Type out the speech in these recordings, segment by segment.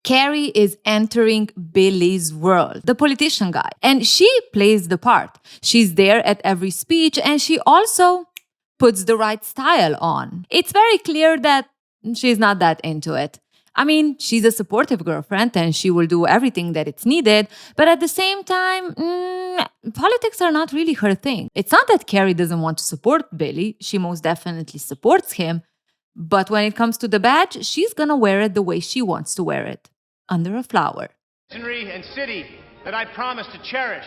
Carrie is entering Billy's world, the politician guy, and she plays the part. She's there at every speech, and she also puts the right style on. It's very clear that she's not that into it. I mean, she's a supportive girlfriend and she will do everything that it's needed, but at the same time, politics are not really her thing. It's not that Carrie doesn't want to support Billy. She most definitely supports him. But when it comes to the badge, she's gonna wear it the way she wants to wear it, under a flower. And city that I promise to cherish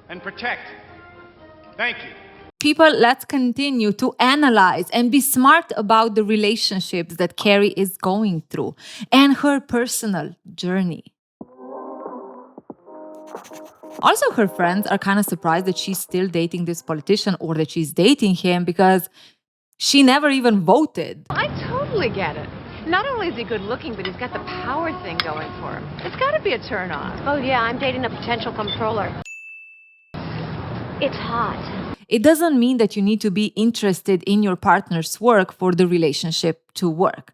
and protect. Thank you. People, let's continue to analyze and be smart about the relationships that Carrie is going through and her personal journey. Also, her friends are kind of surprised that she's still dating this politician or that she's dating him because she never even voted. I totally get it. Not only is he good looking, but he's got the power thing going for him. It's got to be a turn on. Oh yeah, I'm dating a potential comptroller. It's hot. It doesn't mean that you need to be interested in your partner's work for the relationship to work.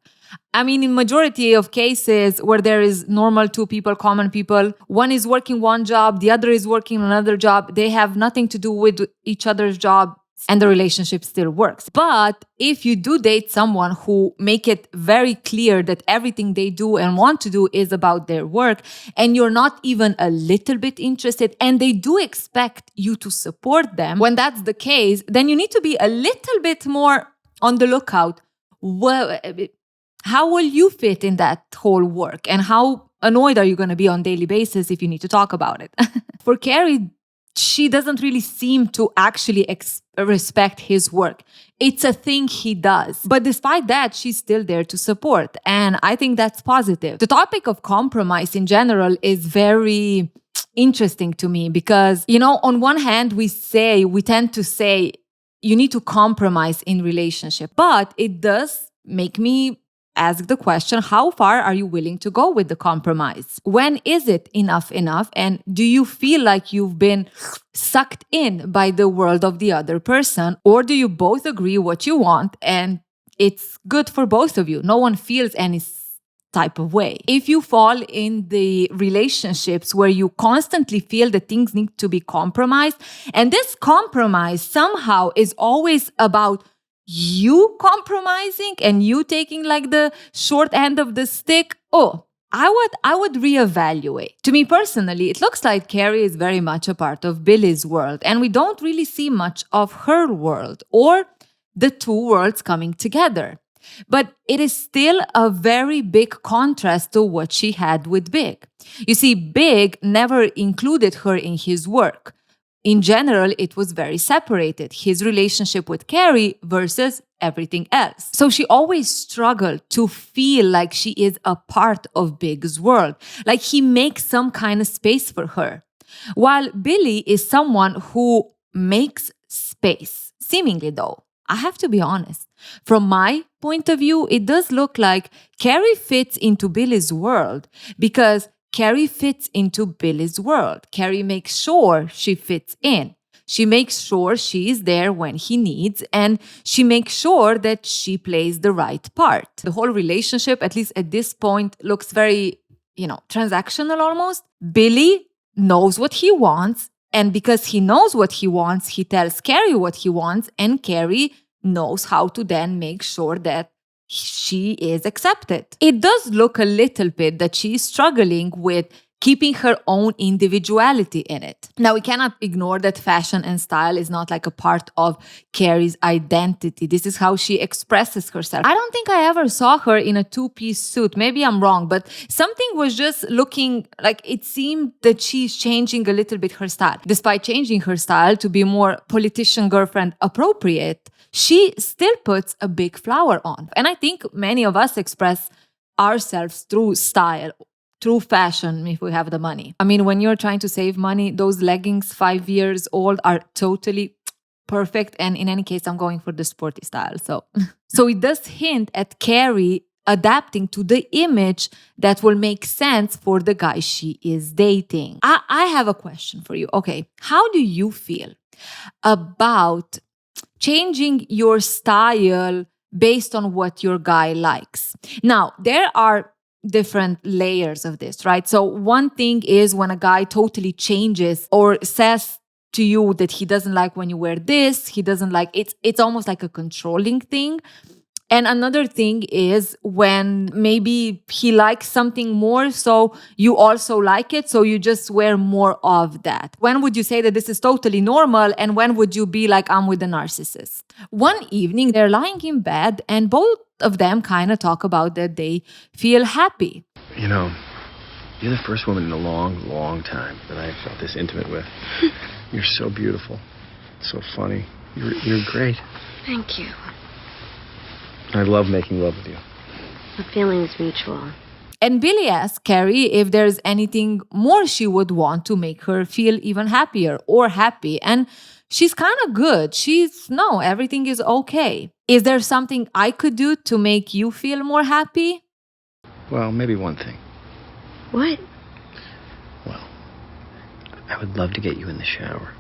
I mean, in majority of cases where there is normal two people, common people, one is working one job, the other is working another job, they have nothing to do with each other's job, and the relationship still works. But if you do date someone who make it very clear that everything they do and want to do is about their work, and you're not even a little bit interested, and they do expect you to support them, when that's the case, then you need to be a little bit more on the lookout. Well, how will you fit in that whole work? And how annoyed are you going to be on a daily basis if you need to talk about it? For Carrie, she doesn't really seem to actually respect his work. It's a thing he does. But despite that, she's still there to support. And I think that's positive. The topic of compromise in general is very interesting to me because, on one hand, we tend to say, you need to compromise in relationship. But it does make me ask the question, how far are you willing to go with the compromise? When is it enough? And do you feel like you've been sucked in by the world of the other person? Or do you both agree what you want and it's good for both of you? No one feels any type of way. If you fall in the relationships where you constantly feel that things need to be compromised, and this compromise somehow is always about you compromising and you taking like the short end of the stick, I would reevaluate. To me personally, it looks like Carrie is very much a part of Billy's world, and we don't really see much of her world or the two worlds coming together. But it is still a very big contrast to what she had with Big. You see, Big never included her in his work. In general, it was very separated, his relationship with Carrie versus everything else. So she always struggled to feel like she is a part of Big's world, like he makes some kind of space for her. While Billy is someone who makes space, seemingly though. I have to be honest. From my point of view, it does look like Carrie fits into Billy's world because Carrie fits into Billy's world. Carrie makes sure she fits in. She makes sure she is there when he needs, and she makes sure that she plays the right part. The whole relationship, at least at this point, looks very, transactional almost. Billy knows what he wants, and because he knows what he wants, he tells Carrie what he wants, and Carrie knows how to then make sure that she is accepted. It does look a little bit that she is struggling with keeping her own individuality in it. Now, we cannot ignore that fashion and style is not like a part of Carrie's identity. This is how she expresses herself. I don't think I ever saw her in a two-piece suit. Maybe I'm wrong, but something was just looking like it seemed that she's changing a little bit her style. Despite changing her style to be more politician girlfriend appropriate, she still puts a big flower on. And I think many of us express ourselves through style, through fashion, if we have the money. I mean, when you're trying to save money, those leggings 5 years old are totally perfect. And in any case, I'm going for the sporty style. So it does hint at Carrie adapting to the image that will make sense for the guy she is dating. I have a question for you. Okay, how do you feel about changing your style based on what your guy likes? Now, there are different layers of this, right? So one thing is when a guy totally changes or says to you that he doesn't like when you wear this, he doesn't like it's almost like a controlling thing. And another thing is when maybe he likes something more, so you also like it, so you just wear more of that. When would you say that this is totally normal, and when would you be like, I'm with a narcissist? One evening, they're lying in bed, and both of them kind of talk about that they feel happy. You know, you're the first woman in a long, long time that I felt this intimate with. You're so beautiful, so funny. You're great. Thank you. I love making love with you. The feeling is mutual. And Billy asks Carrie if there's anything more she would want to make her feel even happier or happy. And she's kind of good. No, everything is okay. Is there something I could do to make you feel more happy? Well, maybe one thing. What? Well, I would love to get you in the shower.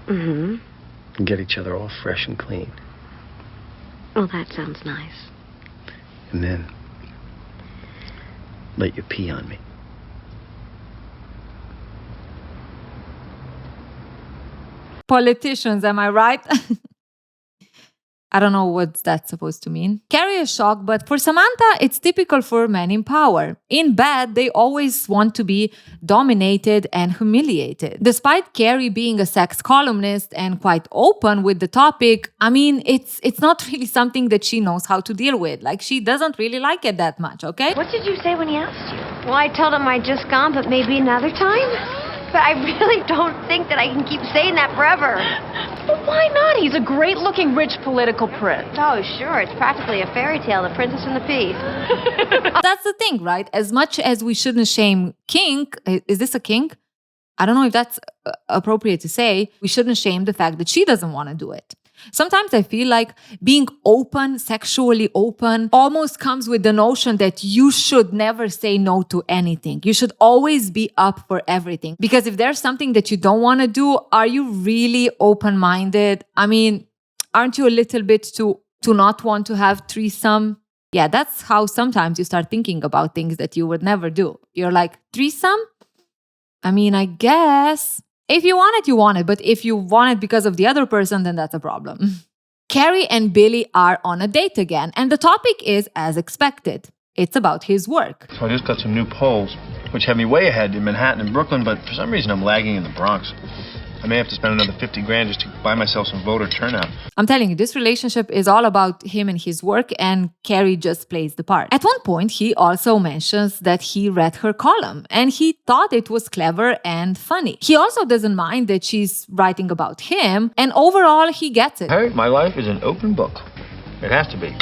Mm-hmm. And get each other all fresh and clean. Oh, that sounds nice. And then let you pee on me. Politicians, am I right? I don't know what that's supposed to mean. Carrie is shocked, but for Samantha, it's typical for men in power. In bed, they always want to be dominated and humiliated. Despite Carrie being a sex columnist and quite open with the topic, I mean, it's not really something that she knows how to deal with. Like, she doesn't really like it that much, okay? What did you say when he asked you? Well, I told him I'd just gone, but maybe another time. But I really don't think that I can keep saying that forever. Well, why not? He's a great-looking, rich political prince. Oh, sure. It's practically a fairy tale, The Princess and the Pea. That's the thing, right? As much as we shouldn't shame kink, is this a kink? I don't know if that's appropriate to say. We shouldn't shame the fact that she doesn't want to do it. Sometimes I feel like being open, sexually open, almost comes with the notion that you should never say no to anything. You should always be up for everything. Because if there's something that you don't want to do, are you really open-minded? I mean, aren't you a little bit to not want to have threesome? Yeah, that's how sometimes you start thinking about things that you would never do. You're like, threesome? I mean, I guess. If you want it, you want it. But if you want it because of the other person, then that's a problem. Carrie and Billy are on a date again. And the topic is as expected. It's about his work. So I just got some new polls, which have me way ahead in Manhattan and Brooklyn, but for some reason I'm lagging in the Bronx. I may have to spend another $50,000 just to buy myself some voter turnout. I'm telling you, this relationship is all about him and his work, and Carrie just plays the part. At one point, he also mentions that he read her column, and he thought it was clever and funny. He also doesn't mind that she's writing about him, and overall, he gets it. Hey, my life is an open book. It has to be.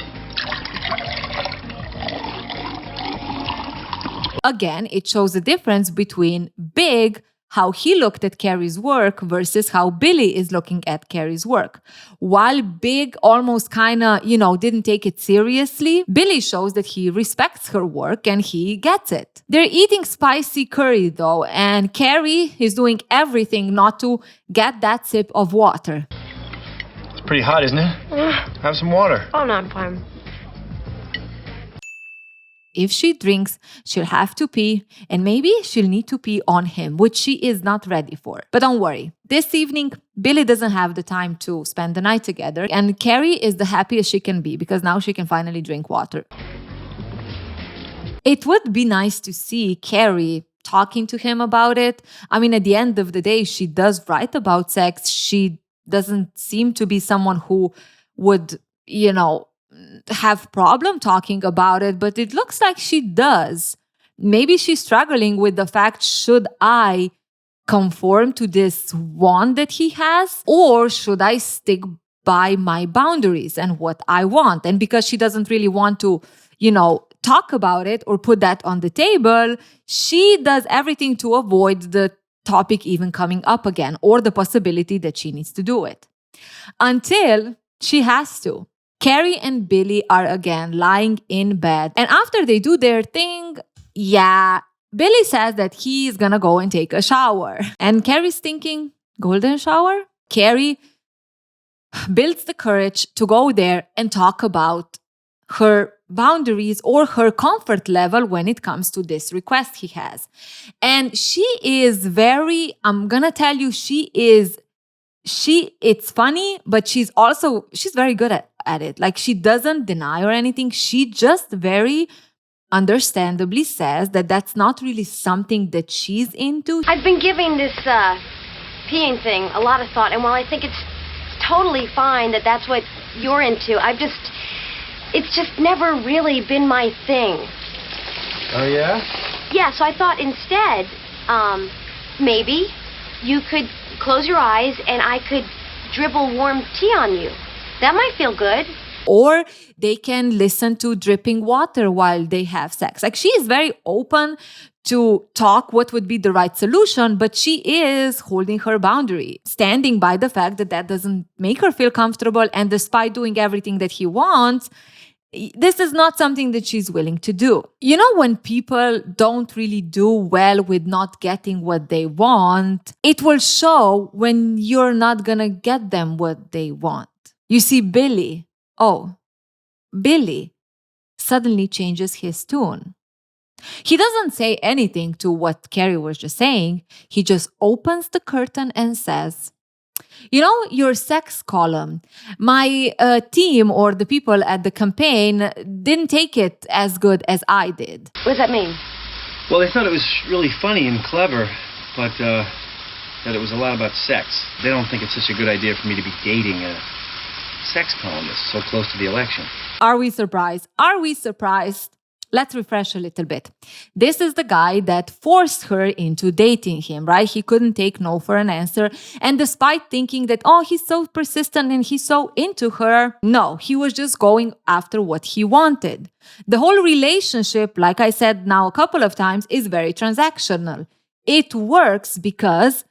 Again, it shows the difference between Big, how he looked at Carrie's work, versus how Billy is looking at Carrie's work. While Big almost kind of, didn't take it seriously, Billy shows that he respects her work and he gets it. They're eating spicy curry though, and Carrie is doing everything not to get that sip of water. It's pretty hot, isn't it? Have some water. Oh, no, I'm fine. If she drinks, she'll have to pee, and maybe she'll need to pee on him, which she is not ready for. But don't worry, this evening, Billy doesn't have the time to spend the night together, and Carrie is the happiest she can be because now she can finally drink water. It would be nice to see Carrie talking to him about it. I mean, at the end of the day, she does write about sex. She doesn't seem to be someone who would, have problem talking about it, but it looks like she does. Maybe she's struggling with the fact, should I conform to this want that he has, or should I stick by my boundaries and what I want? And because she doesn't really want to, talk about it or put that on the table, she does everything to avoid the topic even coming up again, or the possibility that she needs to do it. Until she has to. Carrie and Billy are again lying in bed. And after they do their thing, Billy says that he's gonna go and take a shower. And Carrie's thinking, golden shower? Carrie builds the courage to go there and talk about her boundaries or her comfort level when it comes to this request he has. And she is very, I'm gonna tell you, it's funny, but she's very good at it. Like, she doesn't deny or anything. She just very understandably says that that's not really something that she's into. I've been giving this peeing thing a lot of thought, and while I think it's totally fine that that's what you're into, it's just never really been my thing. Oh, yeah? Yeah, so I thought instead, maybe you could close your eyes and I could dribble warm tea on you. That might feel good. Or they can listen to dripping water while they have sex. Like, she is very open to talk what would be the right solution, but she is holding her boundary, standing by the fact that that doesn't make her feel comfortable. And despite doing everything that he wants, this is not something that she's willing to do. You know, when people don't really do well with not getting what they want, it will show when you're not gonna get them what they want. You see, Billy suddenly changes his tune. He doesn't say anything to what Carrie was just saying. He just opens the curtain and says, you know, your sex column, my team or the people at the campaign didn't take it as good as I did. What does that mean? Well, they thought it was really funny and clever, but that it was a lot about sex. They don't think it's such a good idea for me to be dating a sex columnist so close to the election. Are we surprised? Are we surprised? Let's refresh a little bit. This is the guy that forced her into dating him, right? He couldn't take no for an answer. And despite thinking that, oh, he's so persistent and he's so into her, no, he was just going after what he wanted. The whole relationship, like I said now a couple of times, is very transactional. It works because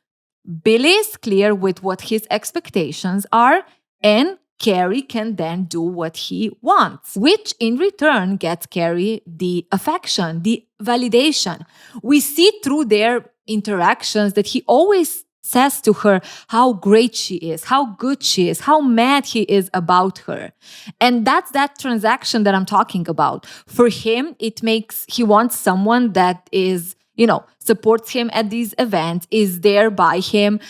Billy is clear with what his expectations are, and Carrie can then do what he wants, which in return gets Carrie the affection, the validation. We see through their interactions that he always says to her how great she is, how good she is, how mad he is about her. And that's that transaction that I'm talking about. For him, he wants someone that is, supports him at these events, is there by him.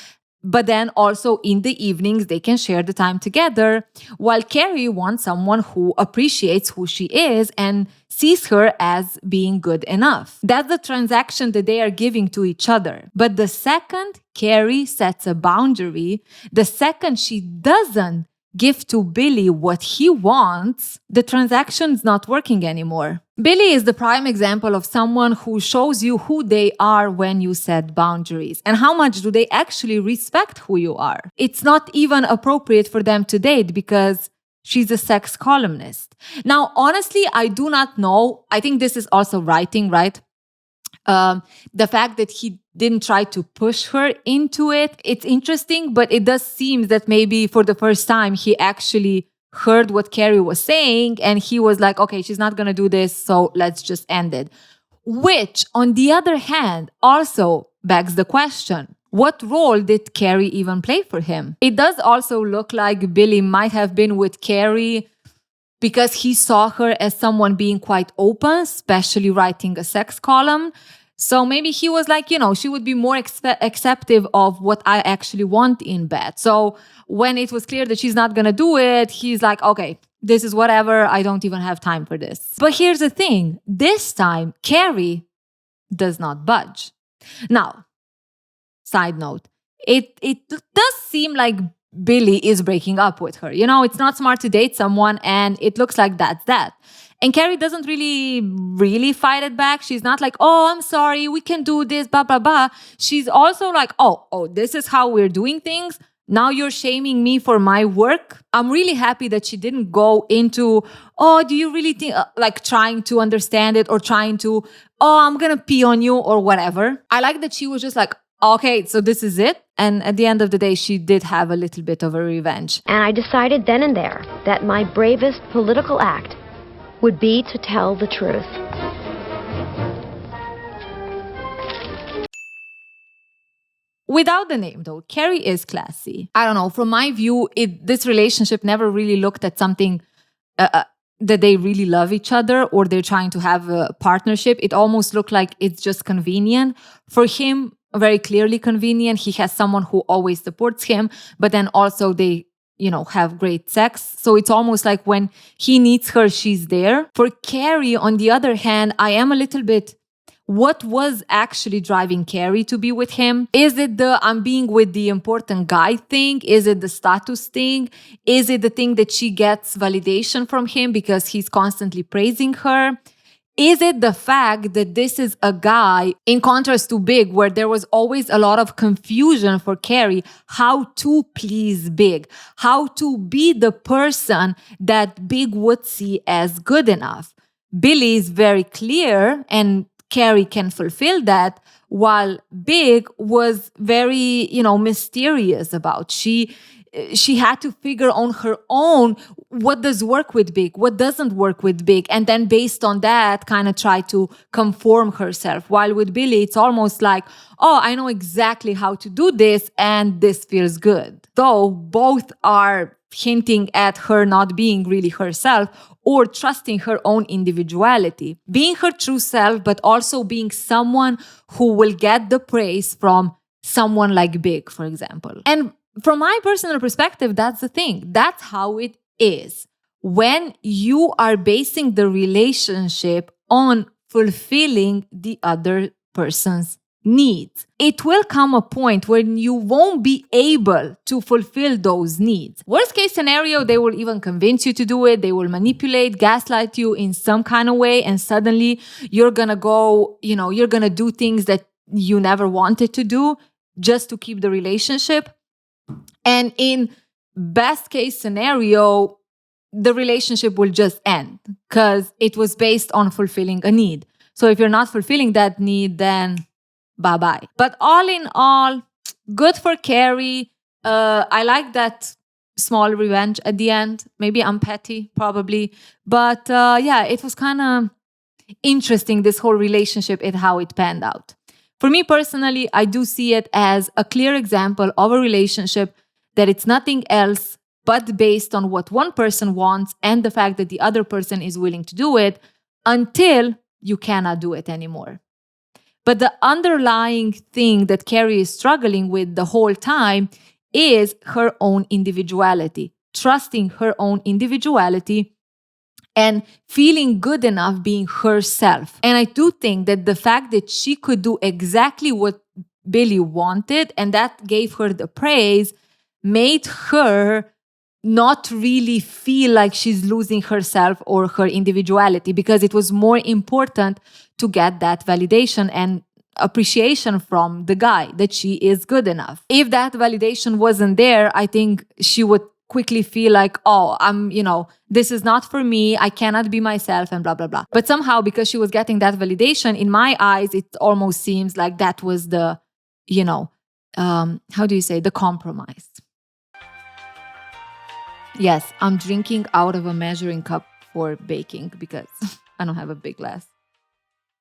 But then also in the evenings, they can share the time together, while Carrie wants someone who appreciates who she is and sees her as being good enough. That's the transaction that they are giving to each other. But the second Carrie sets a boundary, the second she doesn't give to Billy what he wants, the transaction's not working anymore. Billy is the prime example of someone who shows you who they are when you set boundaries and how much do they actually respect who you are. It's not even appropriate for them to date because she's a sex columnist. Now, honestly, I do not know. I think this is also writing, right? The fact that he didn't try to push her into it, it's interesting, but it does seem that maybe for the first time he actually heard what Carrie was saying and he was like, okay, she's not going to do this, so let's just end it. Which, on the other hand, also begs the question, what role did Carrie even play for him? It does also look like Billy might have been with Carrie because he saw her as someone being quite open, especially writing a sex column. So maybe he was like, she would be more acceptive of what I actually want in bed. So when it was clear that she's not going to do it, he's like, okay, this is whatever. I don't even have time for this. But here's the thing. This time, Carrie does not budge. Now, side note, it does seem like Billy is breaking up with her. It's not smart to date someone, and it looks like that's that. And Carrie doesn't really fight it back. She's not like, oh, I'm sorry, we can do this, blah, blah, blah. She's also like, oh, this is how we're doing things. Now you're shaming me for my work. I'm really happy that she didn't go into, oh, do you really think, like trying to understand it or trying to, oh, I'm going to pee on you or whatever. I like that she was just like, okay, so this is it. And at the end of the day, she did have a little bit of a revenge. And I decided then and there that my bravest political act would be to tell the truth. Without the name, though, Carrie is classy. I don't know, from my view, this relationship never really looked at something that they really love each other or they're trying to have a partnership. It almost looked like it's just convenient. For him, very clearly convenient. He has someone who always supports him, but then also they, have great sex. So it's almost like when he needs her, she's there. For Carrie, on the other hand, I am a little bit, what was actually driving Carrie to be with him? Is it the I'm being with the important guy thing? Is it the status thing? Is it the thing that she gets validation from him because he's constantly praising her? Is it the fact that this is a guy, in contrast to Big, where there was always a lot of confusion for Carrie, how to please Big, how to be the person that Big would see as good enough? Billy is very clear, and Carrie can fulfill that, while Big was very, mysterious about. She had to figure on her own what does work with Big, what doesn't work with Big, and then based on that kind of try to conform herself. While with Billy, it's almost like, oh, I know exactly how to do this and this feels good. Though both are hinting at her not being really herself or trusting her own individuality, being her true self, but also being someone who will get the praise from someone like Big, for example. And from my personal perspective, that's the thing. That's how it is. When you are basing the relationship on fulfilling the other person's needs, it will come a point when you won't be able to fulfill those needs. Worst case scenario, they will even convince you to do it. They will manipulate, gaslight you in some kind of way. And suddenly you're going to go, you're going to do things that you never wanted to do just to keep the relationship. And in best case scenario, the relationship will just end because it was based on fulfilling a need. So if you're not fulfilling that need, then bye-bye. But all in all, good for Carrie. I like that small revenge at the end. Maybe I'm petty, probably. But it was kind of interesting, this whole relationship and how it panned out. For me personally, I do see it as a clear example of a relationship that it's nothing else but based on what one person wants and the fact that the other person is willing to do it until you cannot do it anymore. But the underlying thing that Carrie is struggling with the whole time is her own individuality, trusting her own individuality and feeling good enough being herself. And I do think that the fact that she could do exactly what Billy wanted and that gave her the praise made her not really feel like she's losing herself or her individuality, because it was more important to get that validation and appreciation from the guy that she is good enough. If that validation wasn't there, I think she would quickly feel like, oh, this is not for me, I cannot be myself and blah, blah, blah. But somehow, because she was getting that validation, in my eyes, it almost seems like that was the, the compromise. Yes, I'm drinking out of a measuring cup for baking because I don't have a big glass.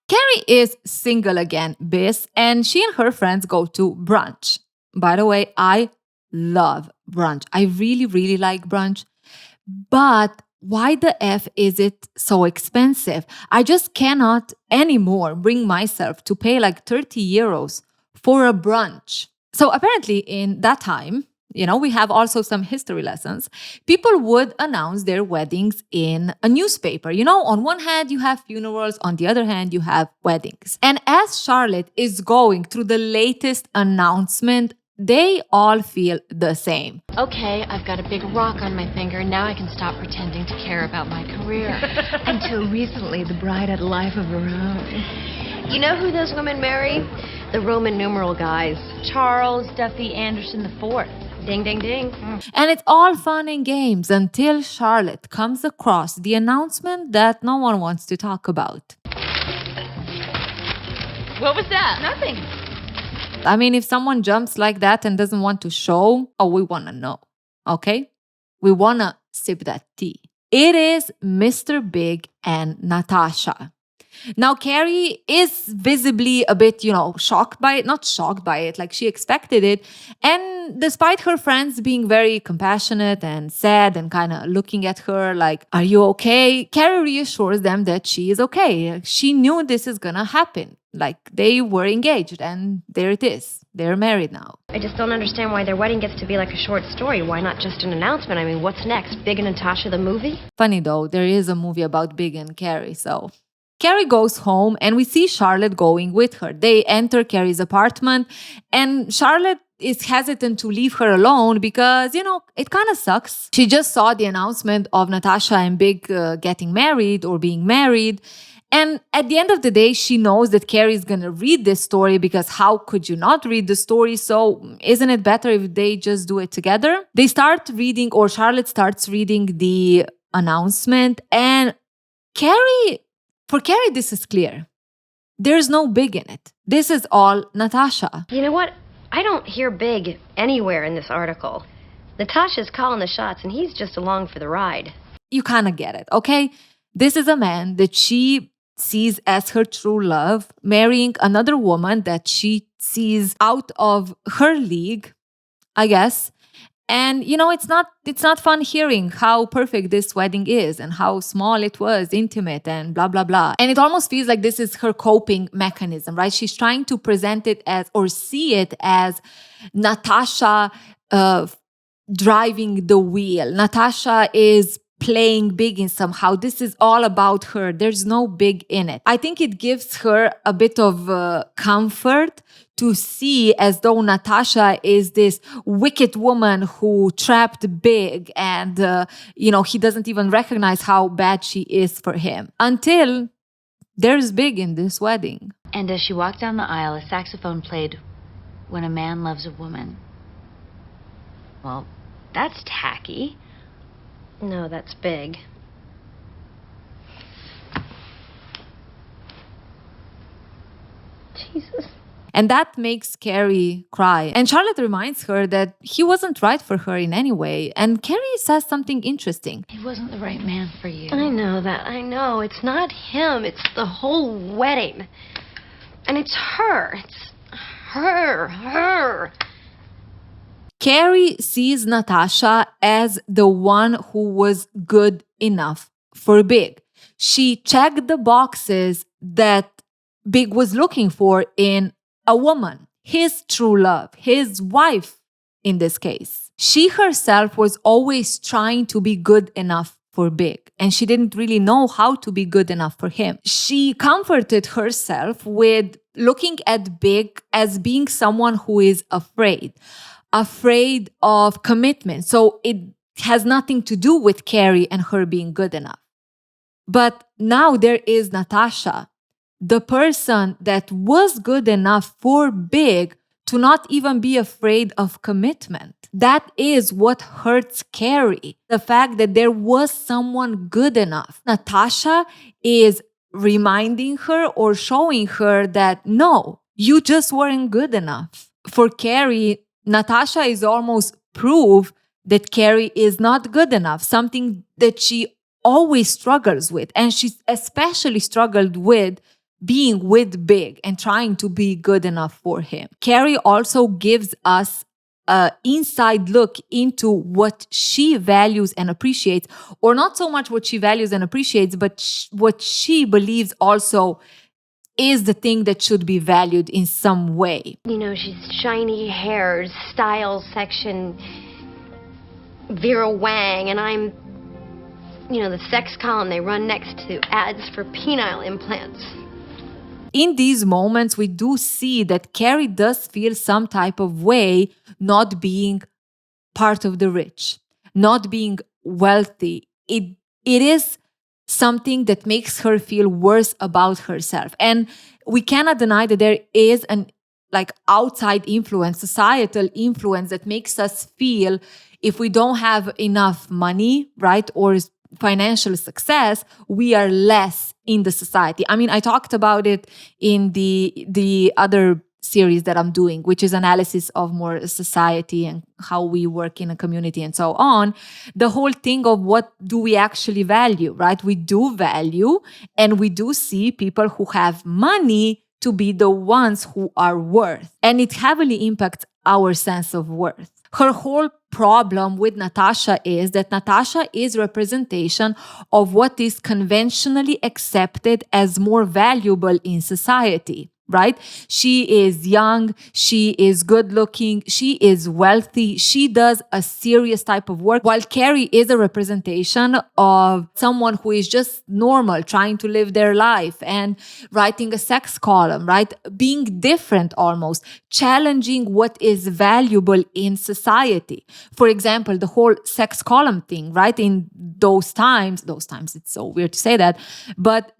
Carrie is single again, bis, and she and her friends go to brunch. By the way, I love brunch. I really, really like brunch. But why the F is it so expensive? I just cannot anymore bring myself to pay like 30 euros for a brunch. So apparently in that time, we have also some history lessons. People would announce their weddings in a newspaper. On one hand, you have funerals. On the other hand, you have weddings. And as Charlotte is going through the latest announcement, they all feel the same. Okay, I've got a big rock on my finger. Now I can stop pretending to care about my career. Until recently, the bride had a life of her own. You know who those women marry? The Roman numeral guys. Charles Duffy Anderson IV. Ding, ding, ding. And it's all fun and games until Charlotte comes across the announcement that no one wants to talk about. What was that? Nothing. I mean, if someone jumps like that and doesn't want to show, we want to know, okay? We want to sip that tea. It is Mr. Big and Natasha. Now, Carrie is visibly a bit, shocked by it, not shocked by it, like she expected it. And despite her friends being very compassionate and sad and kind of looking at her like, are you okay? Carrie reassures them that she is okay. She knew this is gonna happen. Like they were engaged and there it is. They're married now. I just don't understand why their wedding gets to be like a short story. Why not just an announcement? I mean, what's next? Big and Natasha the movie? Funny though, there is a movie about Big and Carrie, so... Carrie goes home and we see Charlotte going with her. They enter Carrie's apartment and Charlotte is hesitant to leave her alone because, it kind of sucks. She just saw the announcement of Natasha and Big getting married or being married. And at the end of the day, she knows that Carrie is going to read this story because how could you not read the story? So isn't it better if they just do it together? They start reading, or Charlotte starts reading the announcement, and for Carrie, this is clear. There's no Big in it. This is all Natasha. You know what? I don't hear Big anywhere in this article. Natasha's calling the shots and he's just along for the ride. You kind of get it, okay? This is a man that she sees as her true love, marrying another woman that she sees out of her league, I guess. And, it's not fun hearing how perfect this wedding is and how small it was, intimate and blah, blah, blah. And it almost feels like this is her coping mechanism, right? She's trying to present it as, or see it as Natasha driving the wheel. Natasha is playing Big in somehow. This is all about her. There's no Big in it. I think it gives her a bit of comfort to see as though Natasha is this wicked woman who trapped Big and, he doesn't even recognize how bad she is for him until there's Big in this wedding. And as she walked down the aisle, a saxophone played When a Man Loves a Woman. Well, that's tacky. No, that's Big. Jesus. And that makes Carrie cry. And Charlotte reminds her that he wasn't right for her in any way. And Carrie says something interesting. He wasn't the right man for you. I know that. I know. It's not him. It's the whole wedding. And it's her. It's her. Carrie sees Natasha as the one who was good enough for Big. She checked the boxes that Big was looking for in a woman, his true love, his wife in this case. She herself was always trying to be good enough for Big, and she didn't really know how to be good enough for him. She comforted herself with looking at Big as being someone who is afraid of commitment. So it has nothing to do with Carrie and her being good enough. But now there is Natasha, the person that was good enough for Big to not even be afraid of commitment. That is what hurts Carrie. The fact that there was someone good enough. Natasha is reminding her or showing her that no, you just weren't good enough. For Carrie, Natasha is almost proof that Carrie is not good enough, something that she always struggles with. And she especially struggled with being with Big and trying to be good enough for him. Carrie also gives us an inside look into what she values and appreciates, or not so much what she values and appreciates, but what she believes also is the thing that should be valued in some way. She's shiny hairs, style section, Vera Wang, and I'm, the sex column they run next to ads for penile implants. In these moments, we do see that Carrie does feel some type of way not being part of the rich, not being wealthy. It is something that makes her feel worse about herself. And we cannot deny that there is an outside influence, societal influence that makes us feel if we don't have enough money, right, or financial success, we are less in the society. I mean, I talked about it in the other series that I'm doing, which is analysis of more society and how we work in a community and so on, the whole thing of what do we actually value, right? We do value and we do see people who have money to be the ones who are worth. And it heavily impacts our sense of worth. Her whole problem with Natasha is that Natasha is representation of what is conventionally accepted as more valuable in society. Right? She is young, she is good looking, she is wealthy, she does a serious type of work, while Carrie is a representation of someone who is just normal, trying to live their life and writing a sex column, right? Being different almost, challenging what is valuable in society. For example, the whole sex column thing, right? In those times, it's so weird to say that, but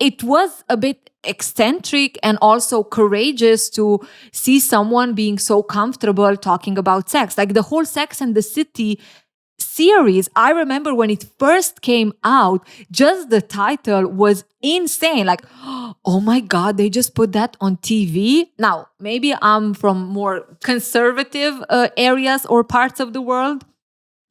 it was a bit eccentric and also courageous to see someone being so comfortable talking about sex. Like the whole Sex and the City series, I remember when it first came out, just the title was insane. Like, oh my God, they just put that on TV. Now, maybe I'm from more conservative areas or parts of the world,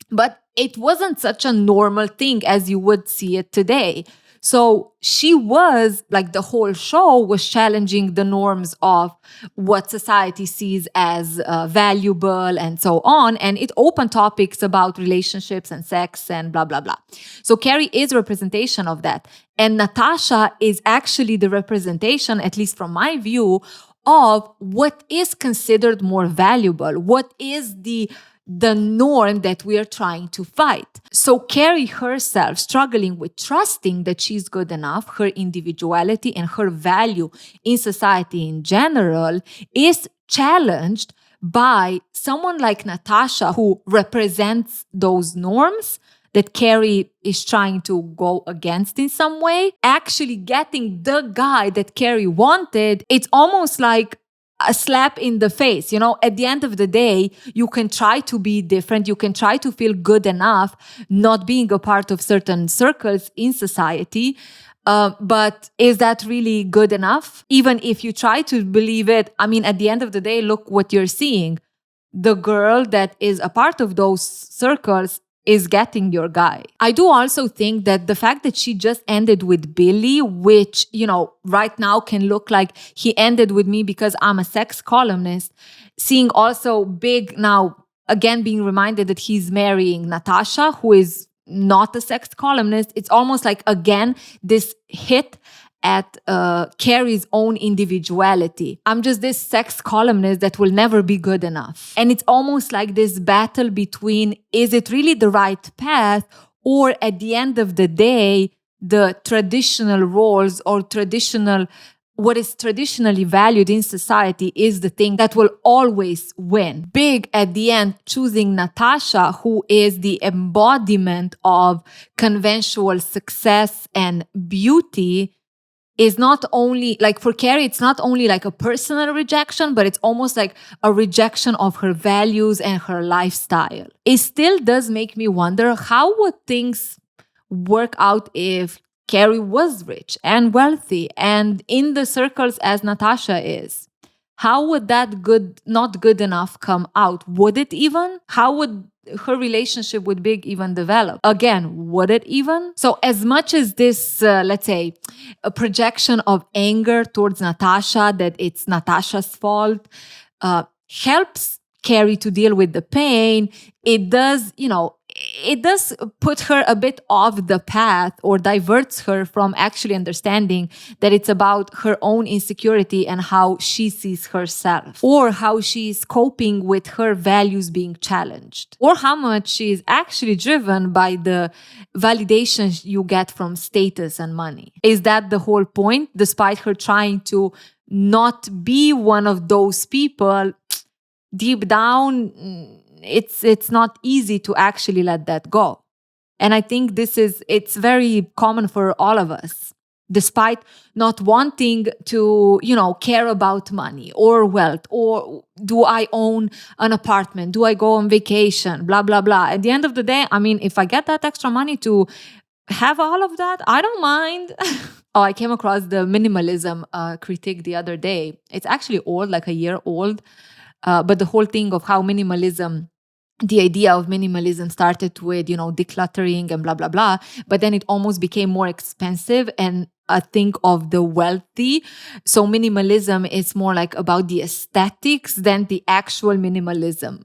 but it wasn't such a normal thing as you would see it today. So she was, like the whole show was challenging the norms of what society sees as valuable and so on. And it opened topics about relationships and sex and blah, blah, blah. So Carrie is representation of that. And Natasha is actually the representation, at least from my view, of what is considered more valuable, what is the norm that we are trying to fight. So Carrie herself struggling with trusting that she's good enough, her individuality and her value in society in general is challenged by someone like Natasha who represents those norms that Carrie is trying to go against in some way. Actually getting the guy that Carrie wanted, it's almost like a slap in the face. At the end of the day, you can try to be different. You can try to feel good enough, not being a part of certain circles in society. But is that really good enough? Even if you try to believe it, at the end of the day, look what you're seeing. The girl that is a part of those circles is getting your guy. I do also think that the fact that she just ended with Billy, which, right now can look like he ended with me because I'm a sex columnist, seeing also Big now, again, being reminded that he's marrying Natasha, who is not a sex columnist. It's almost like, again, this hit at Carrie's own individuality. I'm just this sex columnist that will never be good enough. And it's almost like this battle between, is it really the right path? Or at the end of the day, the traditional roles or what is traditionally valued in society is the thing that will always win. Big at the end choosing Natasha, who is the embodiment of conventional success and beauty, is not only, like for Carrie, it's not only like a personal rejection, but it's almost like a rejection of her values and her lifestyle. It still does make me wonder, how would things work out if Carrie was rich and wealthy and in the circles as Natasha is? How would that not good enough come out? Would it even? How would her relationship with Big even develop? Again, would it even? So as much as this, let's say, a projection of anger towards Natasha, that it's Natasha's fault, helps Carrie to deal with the pain, it does put her a bit off the path or diverts her from actually understanding that it's about her own insecurity and how she sees herself, or how she's coping with her values being challenged, or how much she is actually driven by the validation you get from status and money. Is that the whole point? Despite her trying to not be one of those people, deep down, it's not easy to actually let that go. And I think it's very common for all of us, despite not wanting to, care about money or wealth, or do I own an apartment? Do I go on vacation? Blah, blah, blah. At the end of the day, if I get that extra money to have all of that. I don't mind. Oh, I came across the minimalism critique the other day. It's actually old, like a year old. But the whole thing of how the idea of minimalism started with, decluttering and blah, blah, blah. But then it almost became more expensive and a thing of the wealthy. So minimalism is more like about the aesthetics than the actual minimalism,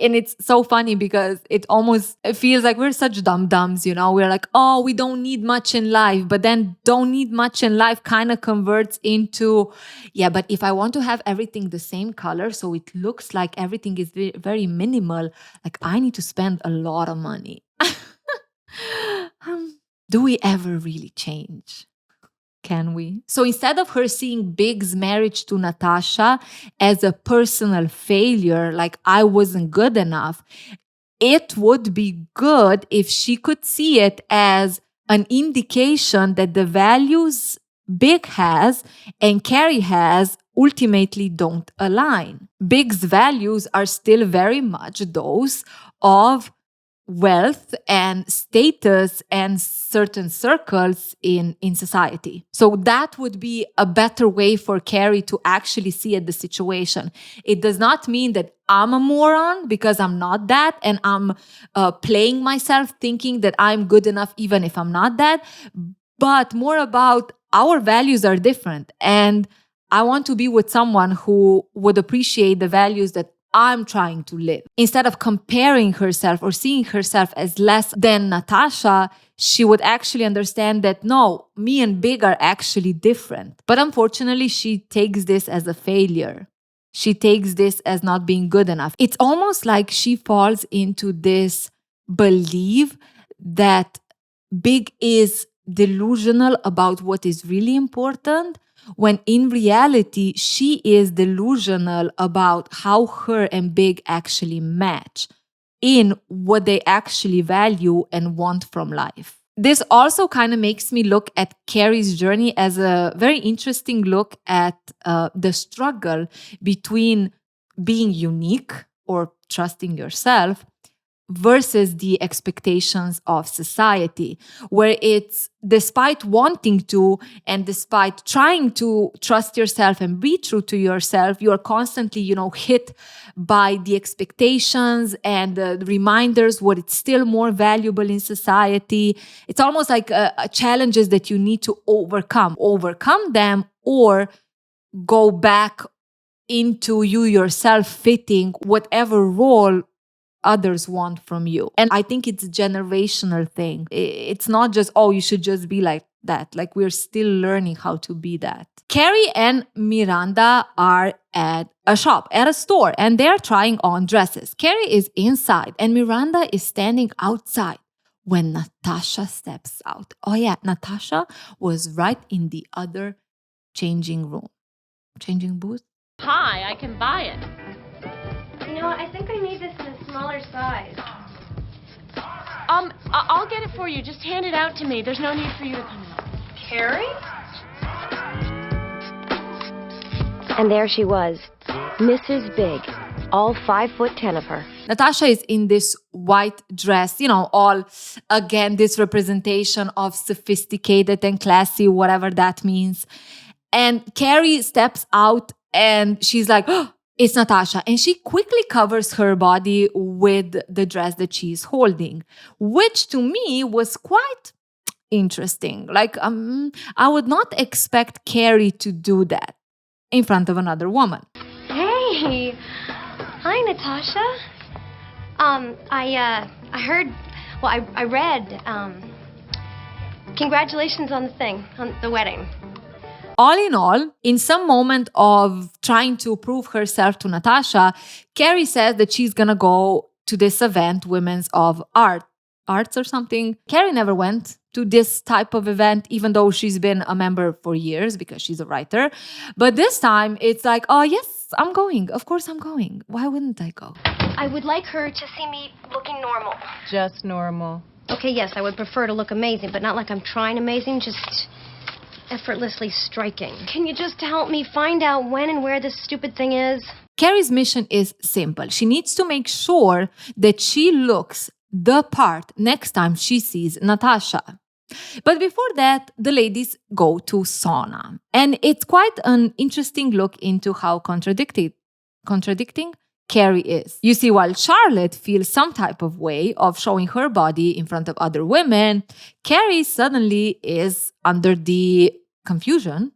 And it's so funny because it feels like we're such dum-dums, We're like, oh, we don't need much in life. But then don't need much in life kind of converts into, yeah, but if I want to have everything the same color, so it looks like everything is very, very minimal, like I need to spend a lot of money. Do we ever really change? Can we? So instead of her seeing Big's marriage to Natasha as a personal failure, like I wasn't good enough, it would be good if she could see it as an indication that the values Big has and Carrie has ultimately don't align. Big's values are still very much those of wealth and status and certain circles in society. So that would be a better way for Carrie to actually see at the situation. It does not mean that I'm a moron because I'm not that, and I'm playing myself thinking that I'm good enough even if I'm not that, but more about our values are different. And I want to be with someone who would appreciate the values that I'm trying to live. Instead of comparing herself or seeing herself as less than Natasha, she would actually understand that no, me and Big are actually different. But unfortunately, she takes this as a failure. She takes this as not being good enough. It's almost like she falls into this belief that Big is delusional about what is really important, when in reality, she is delusional about how her and Big actually match in what they actually value and want from life. This also kind of makes me look at Carrie's journey as a very interesting look at the struggle between being unique or trusting yourself versus the expectations of society, where it's despite wanting to and despite trying to trust yourself and be true to yourself, you are constantly, hit by the expectations and the reminders what it's still more valuable in society. It's almost like challenges that you need to overcome them, or go back into you yourself fitting whatever role others want from you. And I think it's a generational thing. It's not just, oh, you should just be like that. Like, we're still learning how to be that. Carrie and Miranda are at a shop, at a store, and they're trying on dresses. Carrie is inside and Miranda is standing outside when Natasha steps out. Oh yeah, Natasha was right in the other changing booth. Hi, I can buy it. I think I need this in a smaller size. I'll get it for you. Just hand it out to me. There's no need for you to come in. Carrie? And there she was, Mrs. Big, all 5'10" of her. Natasha is in this white dress, all, again, this representation of sophisticated and classy, whatever that means. And Carrie steps out and she's like, oh, it's Natasha. And she quickly covers her body with the dress that she's holding, which to me was quite interesting. Like, I would not expect Carrie to do that in front of another woman. Hey! Hi, Natasha. I read, congratulations on the wedding. All in all, in some moment of trying to prove herself to Natasha, Carrie says that she's gonna go to this event, Women's of Arts or something. Carrie never went to this type of event, even though she's been a member for years because she's a writer. But this time, it's like, oh yes, I'm going. Of course I'm going. Why wouldn't I go? I would like her to see me looking normal. Just normal. Okay, yes, I would prefer to look amazing, but not like I'm trying amazing, just effortlessly striking. Can you just help me find out when and where this stupid thing is? Carrie's mission is simple. She needs to make sure that she looks the part next time she sees Natasha. But before that, the ladies go to sauna. And it's quite an interesting look into how contradicting Carrie is. You see, while Charlotte feels some type of way of showing her body in front of other women, Carrie suddenly is under the confusion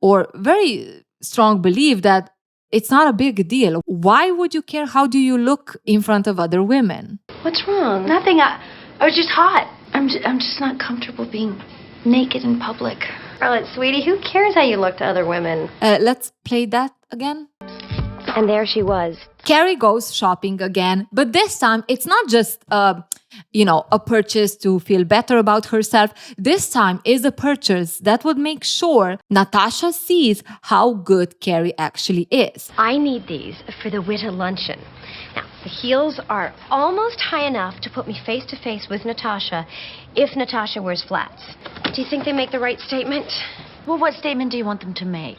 or very strong belief that it's not a big deal. Why would you care how do you look in front of other women? What's wrong? Nothing. I was just hot. I'm just not comfortable being naked in public. Charlotte, sweetie, who cares how you look to other women? Let's play that again. And there she was. Carrie goes shopping again, but this time it's not just a purchase to feel better about herself. This time is a purchase that would make sure Natasha sees how good Carrie actually is. I need these for the Witta luncheon. Now, the heels are almost high enough to put me face to face with Natasha if Natasha wears flats. Do you think they make the right statement? Well, what statement do you want them to make?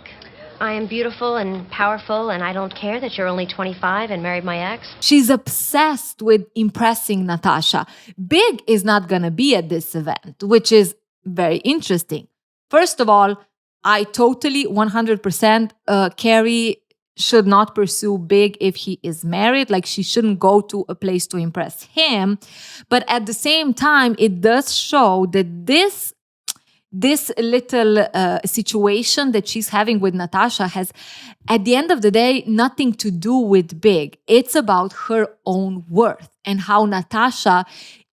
I am beautiful and powerful, and I don't care that you're only 25 and married my ex. She's obsessed with impressing Natasha. Big is not going to be at this event, which is very interesting. First of all, I totally 100% Carrie should not pursue Big if he is married. Like, she shouldn't go to a place to impress him. But at the same time, it does show that this little situation that she's having with Natasha has, at the end of the day, nothing to do with Big. It's about her own worth and how Natasha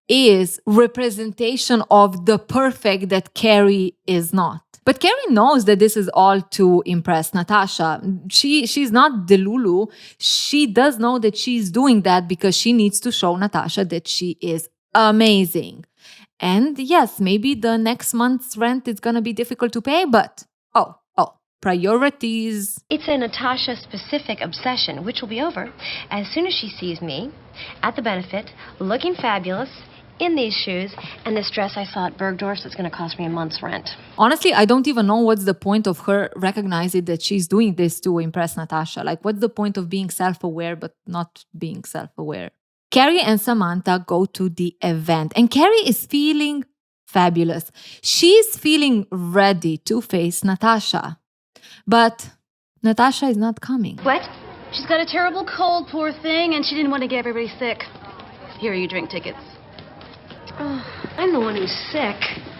is representation of the perfect that Carrie is not. But Carrie knows that this is all to impress Natasha. She's not Delulu. She does know that she's doing that because she needs to show Natasha that she is amazing. And yes, maybe the next month's rent is going to be difficult to pay, but priorities. It's a Natasha-specific obsession, which will be over as soon as she sees me at the benefit, looking fabulous, in these shoes, and this dress I saw at Bergdorf's that's going to cost me a month's rent. Honestly, I don't even know what's the point of her recognizing that she's doing this to impress Natasha. Like, what's the point of being self-aware but not being self-aware? Carrie and Samantha go to the event, and Carrie is feeling fabulous. She's feeling ready to face Natasha. But Natasha is not coming. What? She's got a terrible cold, poor thing, and she didn't want to get everybody sick. Here are your drink tickets. Oh, I'm the one who's sick.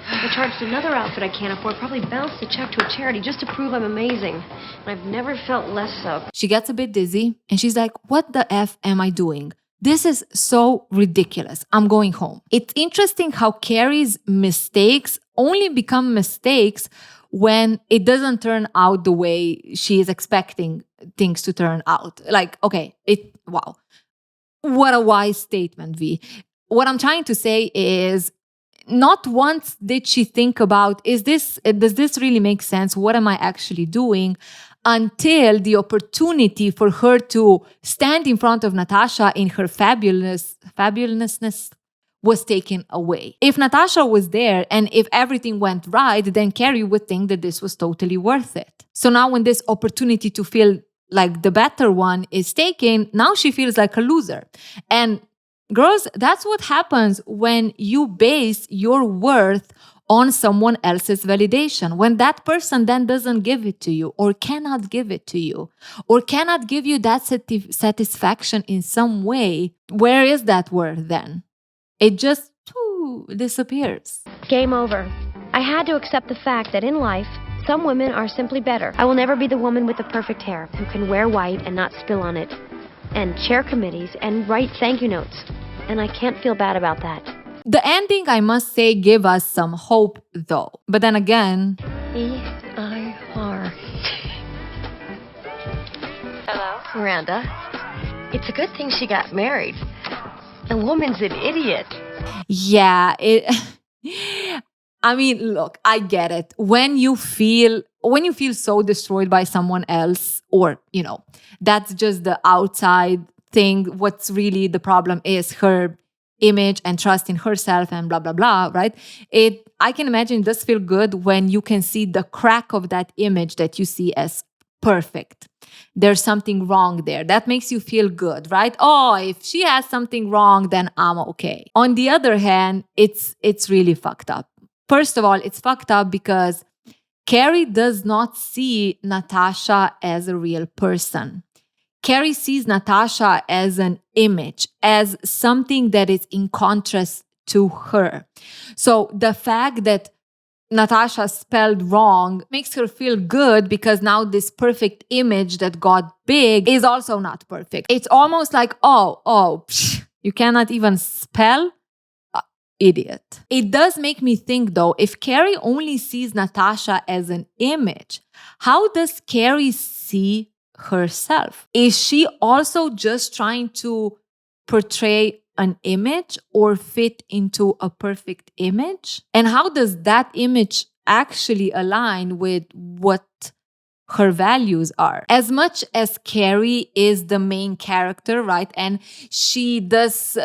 I charged another outfit I can't afford, probably bounced the check to a charity just to prove I'm amazing. And I've never felt less so. She gets a bit dizzy, and she's like, what the F am I doing? This is so ridiculous. I'm going home. It's interesting how Carrie's mistakes only become mistakes when it doesn't turn out the way she is expecting things to turn out. Like, okay, wow. What a wise statement, V. What I'm trying to say is, not once did she think about, does this really make sense? What am I actually doing? Until the opportunity for her to stand in front of Natasha in her fabulousness was taken away. If Natasha was there and if everything went right, then Carrie would think that this was totally worth it. So now when this opportunity to feel like the better one is taken, now she feels like a loser. And girls, that's what happens when you base your worth on someone else's validation. When that person then doesn't give it to you or cannot give it to you or cannot give you that satisfaction in some way, where is that worth then? It just disappears. Game over. I had to accept the fact that in life, some women are simply better. I will never be the woman with the perfect hair who can wear white and not spill on it, and chair committees and write thank you notes. And I can't feel bad about that. The ending, I must say, gave us some hope, though. But then again... E-I-R. Hello? Miranda, it's a good thing she got married. The woman's an idiot. Yeah, I mean, look, I get it. When you feel so destroyed by someone else, or, that's just the outside thing, what's really the problem is her image and trust in herself and blah, blah, blah, right? I can imagine it does feel good when you can see the crack of that image that you see as perfect. there's something wrong there. That makes you feel good, right? Oh, if she has something wrong, then I'm okay. On the other hand, it's really fucked up. First of all, it's fucked up because Carrie does not see Natasha as a real person. Carrie sees Natasha as an image, as something that is in contrast to her. So the fact that Natasha spelled wrong makes her feel good because now this perfect image that got big is also not perfect. It's almost like, you cannot even spell? Idiot. It does make me think though, if Carrie only sees Natasha as an image, how does Carrie see herself? Is she also just trying to portray an image or fit into a perfect image? And how does that image actually align with what her values are? As much as Carrie is the main character, right? And she does,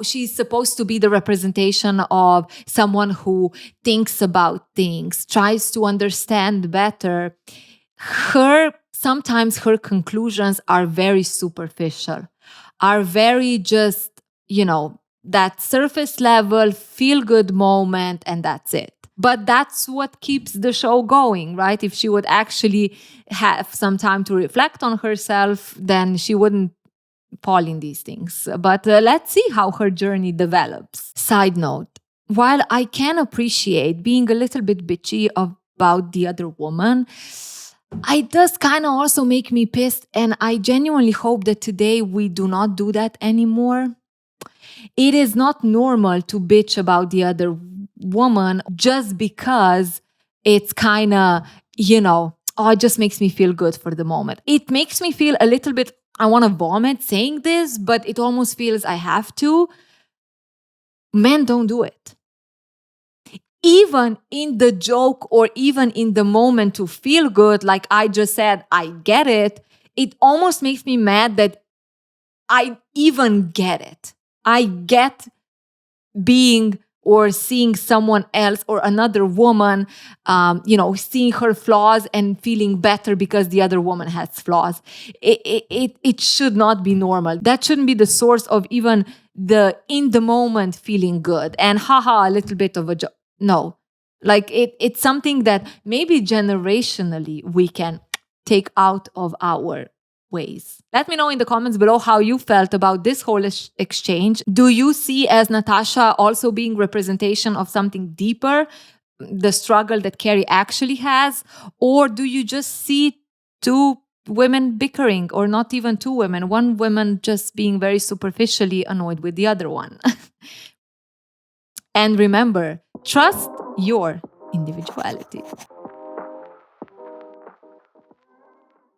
she's supposed to be the representation of someone who thinks about things, tries to understand better. Sometimes her conclusions are very superficial, are very just, that surface level, feel good moment, and that's it. But that's what keeps the show going, right? If she would actually have some time to reflect on herself, then she wouldn't fall in these things. But let's see how her journey develops. Side note, while I can appreciate being a little bit bitchy about the other woman, it does kind of also make me pissed. And I genuinely hope that today we do not do that anymore. It is not normal to bitch about the other woman just because it's kind of, it just makes me feel good for the moment. It makes me feel a little bit, I want to vomit saying this, but it almost feels I have to. Men don't do it. Even in the joke or even in the moment to feel good, like I just said, I get it. It almost makes me mad that I even get it. I get being or seeing someone else or another woman, seeing her flaws and feeling better because the other woman has flaws. It should not be normal. That shouldn't be the source of even the in the moment feeling good and a little bit of a joke. No, like it's something that maybe generationally we can take out of our ways. Let me know in the comments below how you felt about this whole exchange. Do you see as Natasha also being representation of something deeper, the struggle that Carrie actually has? Or do you just see two women bickering, or not even two women, one woman just being very superficially annoyed with the other one? And remember, trust your individuality.